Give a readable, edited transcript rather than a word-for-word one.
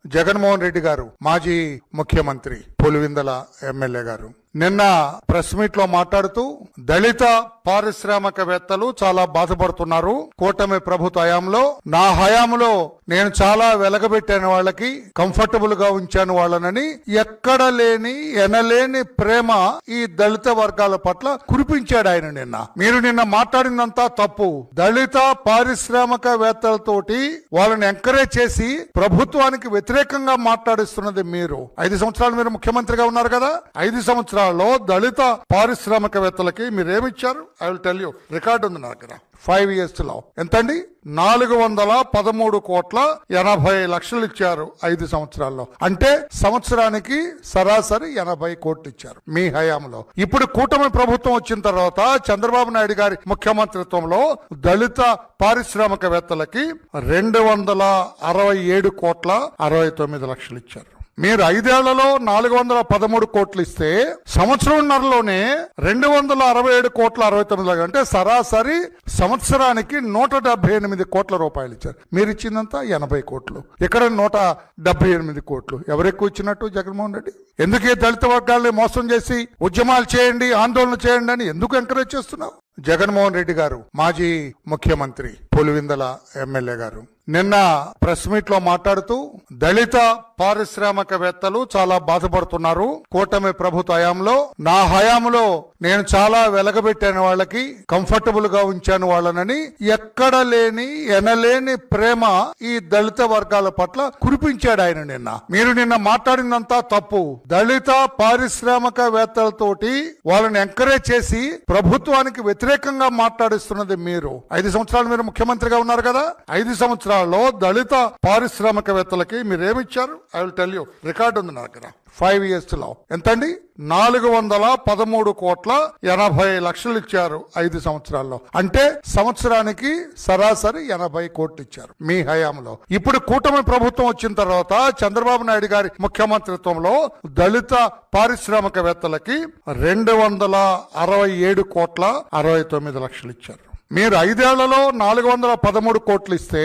జగన్మోహన్ రెడ్డి గారు, మాజీ ముఖ్యమంత్రి, పులివెందుల ఎమ్మెల్యే గారు నిన్న ప్రెస్ మీట్ లో మాట్లాడుతూ దళిత పారిశ్రామికవేత్తలు చాలా బాధపడుతున్నారు. కూటమి ప్రభుత్వ హయాంలో, నా హయాంలో నేను చాలా వెలగబెట్టాను, వాళ్ళకి కంఫర్టబుల్ గా ఉంచాను వాళ్ళనని ఎక్కడ లేని ఎనలేని ప్రేమ ఈ దళిత వర్గాల పట్ల కురిపించాడు ఆయన నిన్న. మీరు నిన్న మాట్లాడిందంతా తప్పు. దళిత పారిశ్రామికవేత్తలతోటి వాళ్ళని ఎంకరేజ్ చేసి ప్రభుత్వానికి వ్యతిరేకంగా మాట్లాడిస్తున్నది మీరు. 5 సంవత్సరాలు మీరు ముఖ్యమంత్రిగా ఉన్నారు కదా. 5 సంవత్సరాల్లో దళిత పారిశ్రామికవేత్తలకి మీరేమిచ్చారు? I will tell you. Record ఉంది నా దగ్గర. 5 years లో ఎంతండి? 413,80,00,000 ఇచ్చారు 5 సంవత్సరాల్లో. అంటే సంవత్సరానికి సరాసరి 80 కోట్లు ఇచ్చారు మీ హయాంలో. ఇప్పుడు కూటమి ప్రభుత్వం వచ్చిన తర్వాత చంద్రబాబు నాయుడు గారి ముఖ్యమంత్రిత్వంలో దళిత పారిశ్రామికవేత్తలకి 267,69,00,000 ఇచ్చారు. మీరు 5 ఏళ్లలో 413 కోట్లు ఇస్తే సంవత్సరంన్నరలోనే 267,69,00,000 అంటే సరాసరి సంవత్సరానికి 178 కోట్ల రూపాయలు ఇచ్చారు. మీరు ఇచ్చిందంతా 80 కోట్లు. ఇక్కడ 178 కోట్లు. ఎవరెక్కువ ఇచ్చినట్టు? జగన్మోహన్ రెడ్డి. ఎందుకు ఈ దళిత వర్గాల్ని మోసం చేసి ఉద్యమాలు చేయండి, ఆందోళన చేయండి అని ఎందుకు ఎంకరేజ్ చేస్తున్నావు? జగన్మోహన్ రెడ్డి గారు, మాజీ ముఖ్యమంత్రి, పులివెందుల ఎమ్మెల్యే గారు నిన్న ప్రెస్ మీట్ లో మాట్లాడుతూ దళిత పారిశ్రామికవేత్తలు చాలా బాధపడుతున్నారు. కూటమి ప్రభుత్వ హయాంలో, నా హయాంలో నేను చాలా వెలగబెట్టాను, వాళ్ళకి కంఫర్టబుల్ గా ఉంచాను వాళ్ళనని ఎక్కడ లేని ఎనలేని ప్రేమ ఈ దళిత వర్గాల పట్ల కురిపించాడు ఆయన నిన్న. మీరు నిన్న మాట్లాడిందంతా తప్పు. దళిత పారిశ్రామికవేత్తలతోటి వాళ్ళని ఎంకరేజ్ చేసి ప్రభుత్వానికి వ్యతిరేకంగా మాట్లాడిస్తున్నది మీరు. 5 సంవత్సరాలు మీరు ముఖ్యమంత్రిగా ఉన్నారు కదా. 5 సంవత్సరాల్లో దళిత పారిశ్రామికవేత్తలకి మీరేమిచ్చారు? I will tell you. Record ఉంది నా దగ్గర. 5 years లో ఎంతండి? 413,80,00,000 ఇచ్చారు 5 సంవత్సరాల్లో. అంటే సంవత్సరానికి సరాసరి 80 కోట్లు ఇచ్చారు మీ హయాంలో. ఇప్పుడు కూటమి ప్రభుత్వం వచ్చిన తర్వాత చంద్రబాబు నాయుడు గారి ముఖ్యమంత్రిత్వంలో దళిత పారిశ్రామికవేత్తలకి 267,69,00,000 ఇచ్చారు. మీరు 5 ఏళ్లలో 413 కోట్లు ఇస్తే